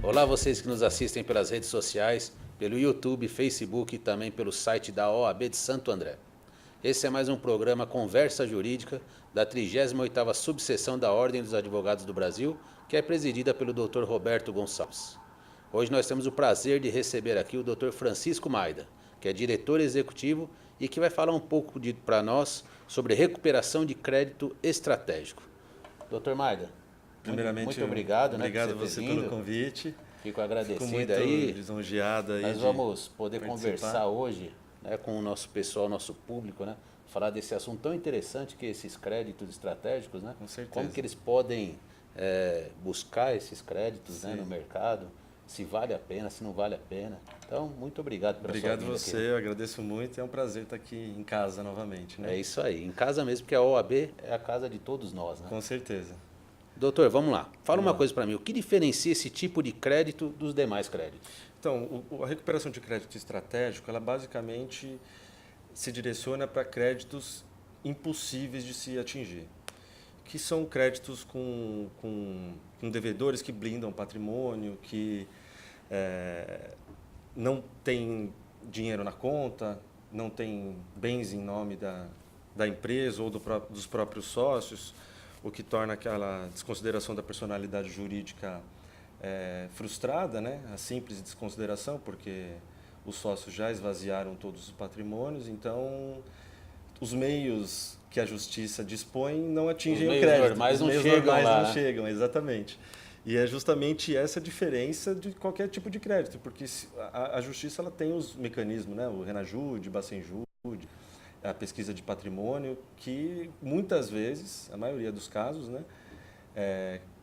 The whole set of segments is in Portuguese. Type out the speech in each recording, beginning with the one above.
Olá, vocês que nos assistem pelas redes sociais, pelo YouTube, Facebook e também pelo site da OAB de Santo André. Esse é mais um programa Conversa Jurídica da 38ª Subseção da Ordem dos Advogados do Brasil, que é presidida pelo Dr. Roberto Gonçalves. Hoje nós temos o prazer de receber aqui o Dr. Francisco Maida, que é diretor executivo e que vai falar um pouco para nós sobre recuperação de crédito estratégico. Dr. Maida, primeiramente, muito obrigado, obrigado por ter você vindo. pelo convite. Fico agradecido. Fico muito aí. lisonjeado aí. Nós vamos poder participar. conversar hoje, né, com o nosso pessoal, nosso público, né, falar desse assunto tão interessante que é esses créditos estratégicos, né? Com certeza. Como que eles podem buscar esses créditos, né, no mercado, se vale a pena, se não vale a pena. Então, muito obrigado pela sua vinda você, aqui. eu agradeço muito. É um prazer estar aqui em casa novamente. Né? É isso aí, em casa mesmo, porque a OAB é a casa de todos nós, né? Com certeza. Doutor, vamos lá. Fala uma coisa para mim. O que diferencia esse tipo de crédito dos demais créditos? Então, a recuperação de crédito estratégico, ela basicamente se direciona para créditos impossíveis de se atingir, que são créditos com devedores que blindam patrimônio, que não tem dinheiro na conta, não tem bens em nome da empresa ou dos próprios sócios, o que torna aquela desconsideração da personalidade jurídica frustrada, né? A simples desconsideração, porque os sócios já esvaziaram todos os patrimônios, então os meios que a justiça dispõe não atingem o crédito. Normais os não meios chegam normais lá, não chegam, exatamente. E é justamente essa a diferença de qualquer tipo de crédito, porque a justiça ela tem os mecanismos, né? O Renajude, Bacenjude, a pesquisa de patrimônio, que muitas vezes, a maioria dos casos, né,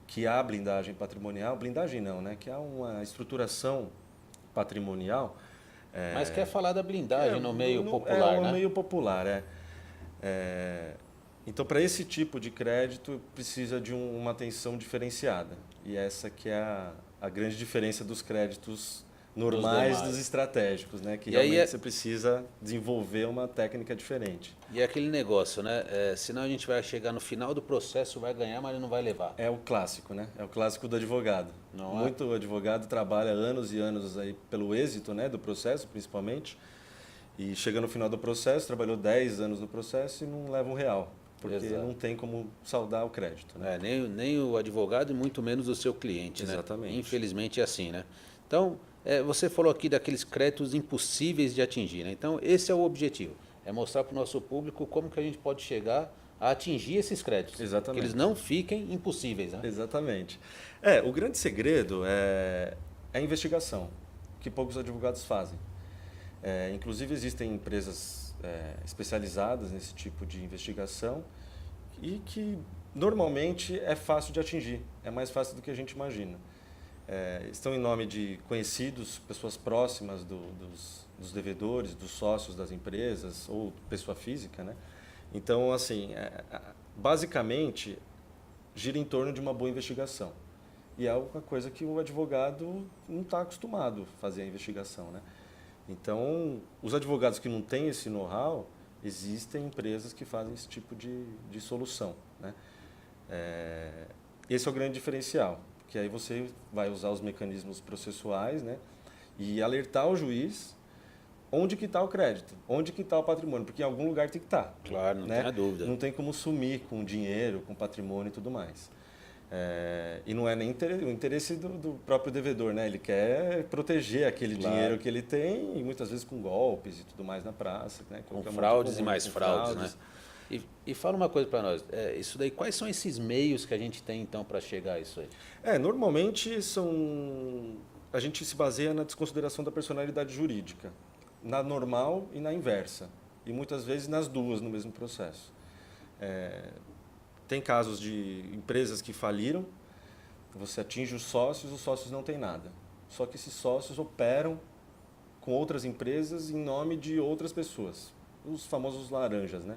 que há blindagem patrimonial, blindagem não, né, que há uma estruturação patrimonial. Mas quer falar da blindagem no meio popular, né? No meio popular, Então, para esse tipo de crédito, precisa de uma atenção diferenciada. E essa que é a grande diferença dos créditos normais dos estratégicos, né? Que realmente você precisa desenvolver uma técnica diferente. E é aquele negócio, né? Senão a gente vai chegar no final do processo, vai ganhar, mas não vai levar. É o clássico, né? É o clássico do advogado. Muito advogado trabalha anos e anos aí pelo êxito, né, do processo, principalmente. E chega no final do processo, trabalhou 10 anos no processo e não leva um real. Porque não tem como saldar o crédito. Né? Nem o advogado e muito menos o seu cliente. Exatamente. Né? Infelizmente é assim, né? Então, você falou aqui daqueles créditos impossíveis de atingir, né? Então, esse é o objetivo. É mostrar para o nosso público como que a gente pode chegar a atingir esses créditos. Exatamente. Que eles não fiquem impossíveis, né? Exatamente. O grande segredo é a investigação, que poucos advogados fazem. Inclusive, existem empresas especializadas nesse tipo de investigação e que normalmente é fácil de atingir, é mais fácil do que a gente imagina. Estão em nome de conhecidos, pessoas próximas dos devedores, dos sócios das empresas ou pessoa física, né? Então, assim, basicamente gira em torno de uma boa investigação. E é uma coisa que o advogado não está acostumado a fazer a investigação, né? Então, os advogados que não têm esse know-how, existem empresas que fazem esse tipo de solução, né? Esse é o grande diferencial, porque aí você vai usar os mecanismos processuais, né, e alertar o juiz onde que está o crédito, onde que está o patrimônio, porque em algum lugar tem que estar. Claro, não né? tem a dúvida. Não tem como sumir com dinheiro, com patrimônio e tudo mais. E não é nem o interesse do próprio devedor, né? Ele quer proteger aquele dinheiro que ele tem, e muitas vezes com golpes e tudo mais na praça. Né? Com fraudes e mais fraudes, né? E fala uma coisa para nós, isso daí, quais são esses meios que a gente tem então para chegar a isso aí? Normalmente a gente se baseia na desconsideração da personalidade jurídica, na normal e na inversa, e muitas vezes nas duas no mesmo processo. Tem casos de empresas que faliram, você atinge os sócios não têm nada. Só que esses sócios operam com outras empresas em nome de outras pessoas, os famosos laranjas, né?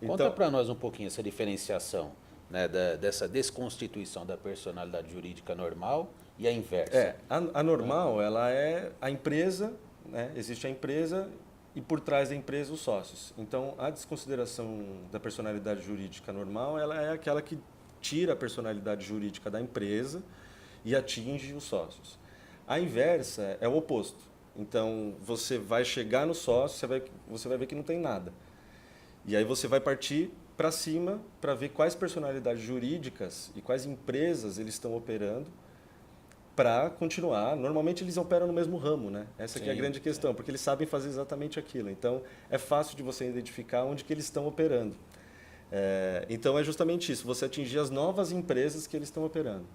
Conta para nós um pouquinho essa diferenciação, né, dessa desconstituição da personalidade jurídica normal e a inversa. A normal, ela é a empresa, né? Existe a empresa e por trás da empresa os sócios. Então, a desconsideração da personalidade jurídica normal, ela é aquela que tira a personalidade jurídica da empresa e atinge os sócios. A inversa é o oposto. Então, você vai chegar no sócio, você vai ver que não tem nada. E aí você vai partir para cima para ver quais personalidades jurídicas e quais empresas eles estão operando para continuar. Normalmente eles operam no mesmo ramo, né? Essa aqui é a grande questão, porque eles sabem fazer exatamente aquilo. Então, é fácil de você identificar onde que eles estão operando. Então, é justamente isso, você atingir as novas empresas que eles estão operando.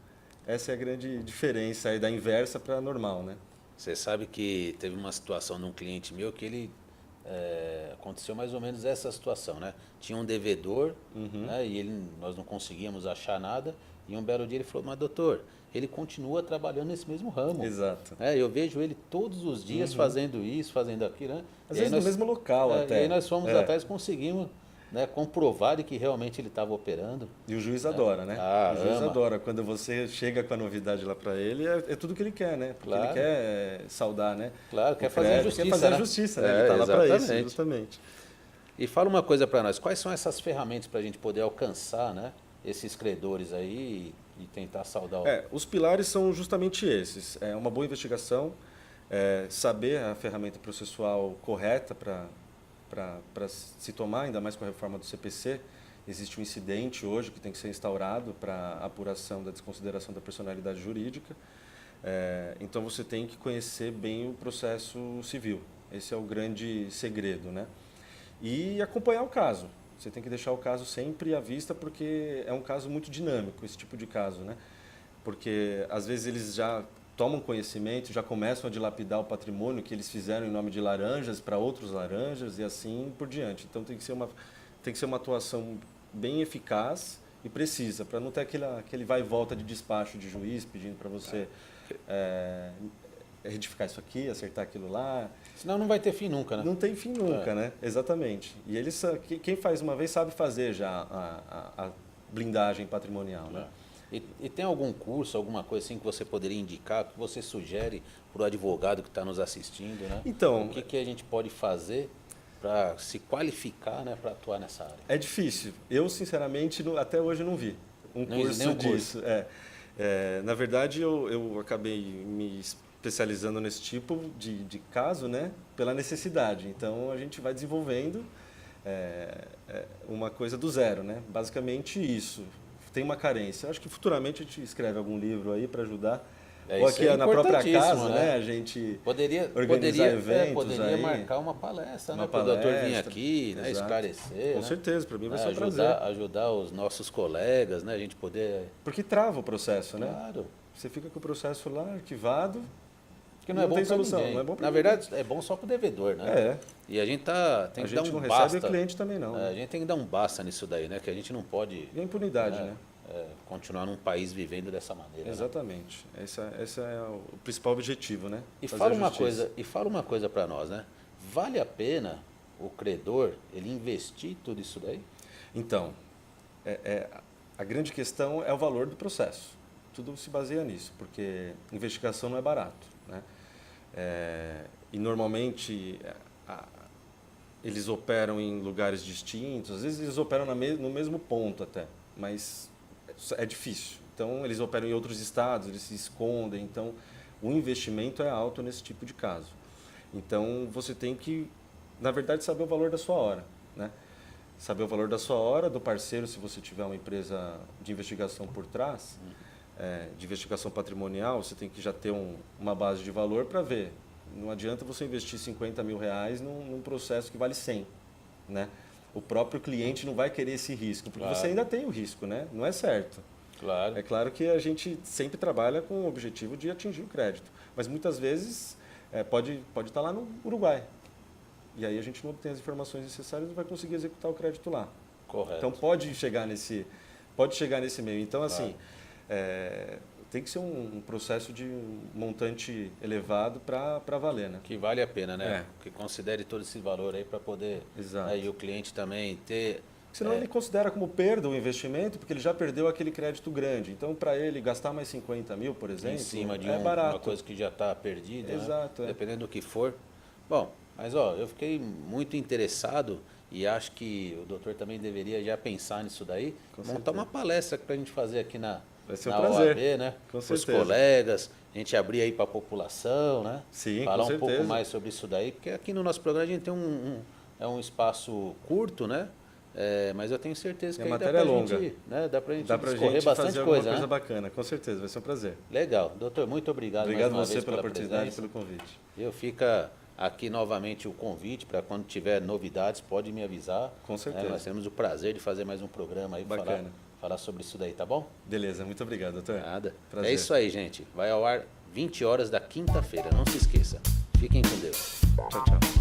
Essa é a grande diferença aí da inversa para a normal, né? Você sabe que teve uma situação de um cliente meu que ele aconteceu mais ou menos essa situação, né? Tinha um devedor, né? E nós não conseguíamos achar nada. E um belo dia ele falou: mas doutor, ele continua trabalhando nesse mesmo ramo. Exato. Eu vejo ele todos os dias fazendo isso, fazendo aquilo, né? Às vezes no mesmo local até. E aí nós fomos atrás e conseguimos, né, comprovar de que realmente ele estava operando. E o juiz adora, né? Ah, o juiz ama. adora. Quando você chega com a novidade lá para ele, é tudo que ele quer, né? Porque Claro. ele quer saudar, né? Claro, quer fazer a justiça. Quer fazer né? a justiça, né? Ele está lá para isso, exatamente. justamente. E fala uma coisa para nós, quais são essas ferramentas para a gente poder alcançar, né, esses credores aí e tentar saldar o... Os pilares são justamente esses. É uma boa investigação, saber a ferramenta processual correta para se tomar, ainda mais com a reforma do CPC. Existe um incidente hoje que tem que ser instaurado para apuração da desconsideração da personalidade jurídica. Então, você tem que conhecer bem o processo civil. Esse é o grande segredo, né? E acompanhar o caso. Você tem que deixar o caso sempre à vista, porque é um caso muito dinâmico, esse tipo de caso, né? Porque, às vezes, eles já tomam conhecimento, já começam a dilapidar o patrimônio que eles fizeram em nome de laranjas para outros laranjas e assim por diante. Então, tem que ser uma atuação bem eficaz e precisa, para não ter aquele vai e volta de despacho de juiz pedindo para você retificar isso aqui, acertar aquilo lá. Senão não vai ter fim nunca, né? Não tem fim nunca, né? Exatamente. E quem faz uma vez sabe fazer já a blindagem patrimonial, né? E tem algum curso, alguma coisa assim que você poderia indicar, que você sugere para o advogado que está nos assistindo, né? Então, o que a gente pode fazer para se qualificar, né, para atuar nessa área? É difícil. Eu, sinceramente, até hoje não vi um curso disso. Na verdade, eu acabei me especializando nesse tipo de caso, né, pela necessidade. Então, a gente vai desenvolvendo uma coisa do zero, né? Basicamente isso. Tem uma carência. Eu acho que futuramente a gente escreve algum livro aí para ajudar. Ou aqui na própria casa, né? A gente organizar eventos poderia aí. marcar uma palestra, né? Para o doutor vir aqui, né, esclarecer. Com certeza, para mim vai ser um prazer. Ajudar os nossos colegas, né? A gente poder... Porque trava o processo, né? Claro. Você fica com o processo lá arquivado. Porque não é bom tem para solução, ninguém. Não é bom pra Na ninguém. verdade, é bom só para o devedor, né? E a gente tem que dar um não basta. recebe, o cliente também não. A gente tem que dar um basta nisso daí, né? Que a gente não pode... E a impunidade, né? Continuar num país vivendo dessa maneira. Exatamente. Né? Esse é o principal objetivo, né? E fala uma coisa para nós, né? Vale a pena o credor ele investir tudo isso daí? Então, a grande questão é o valor do processo. Tudo se baseia nisso, porque investigação não é barato, né? E normalmente eles operam em lugares distintos, às vezes eles operam no mesmo ponto até, mas é difícil. Então, eles operam em outros estados, eles se escondem, então o investimento é alto nesse tipo de caso. Então, você tem que, na verdade, saber o valor da sua hora, né? Saber o valor da sua hora, do parceiro, se você tiver uma empresa de investigação por trás, de investigação patrimonial, você tem que já ter uma base de valor para ver. Não adianta você investir R$50 mil num processo que vale 100, né? O próprio cliente não vai querer esse risco, porque você ainda tem o risco, né? Não é certo. Claro. É claro que a gente sempre trabalha com o objetivo de atingir o crédito, mas muitas vezes pode estar lá no Uruguai. E aí a gente não obtém as informações necessárias e não vai conseguir executar o crédito lá. Correto. Então pode chegar nesse meio. Então, assim, tem que ser um processo de montante elevado para valer, né? Que vale a pena, né? Que considere todo esse valor aí para poder... Exato. E o cliente também ter... Senão ele considera como perda o investimento, porque ele já perdeu aquele crédito grande. Então, para ele gastar mais 50 mil, por exemplo, em cima de barato. Uma coisa que já está perdida, Exato, né? Dependendo do que for. Bom, mas eu fiquei muito interessado e acho que o doutor também deveria já pensar nisso daí. Montar uma palestra para a gente fazer aqui Vai ser um na prazer. OAB, né? Com Os certeza. colegas, a gente abrir aí para a população, né? Sim, Falar com um pouco certeza. mais sobre isso daí, porque aqui no nosso programa a gente tem é um espaço curto, né? Mas eu tenho certeza que a aí matéria é longa. Dá pra gente Dá pra discorrer gente bastante fazer alguma coisa, coisa né? bacana, com certeza, vai ser um prazer. Legal. Doutor, muito obrigado Obrigado mais uma você vez pela pela oportunidade e presença. pelo convite. Fica aqui novamente o convite para quando tiver novidades, pode me avisar. Com certeza. Nós temos o prazer de fazer mais um programa aí, Bacana. falar sobre isso daí, tá bom? Beleza, muito obrigado, doutor. Nada. Prazer. É isso aí, gente. Vai ao ar 20 horas da quinta-feira. Não se esqueça. Fiquem com Deus. Tchau, tchau.